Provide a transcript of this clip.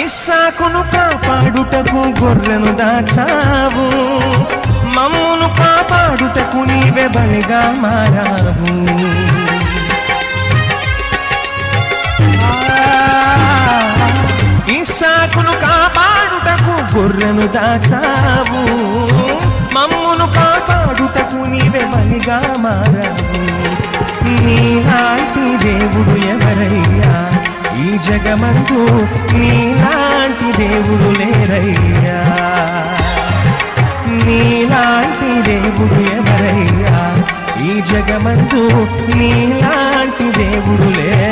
ఇస్సాకును కాపాడుటకు గొర్రెను దాచావు, మమ్మును కాపాడుటకు నీవే బలిగా మారావు. ఇస్సాకును కాపాడుటకు గొర్రెను దాచావు, మమ్మును కాపాడుటకు నీవే బలిగా మారావు. నీలాంటి దేవుడు ఎవరయ్యా ఈ జగమందు, నీలాంటి దేవుడు లేరయ్యా. నీలాంటి దేవుడు ఎవరయ్యా ఈ జగమందు, నీలాంటి దేవుడు లేరయ్యా.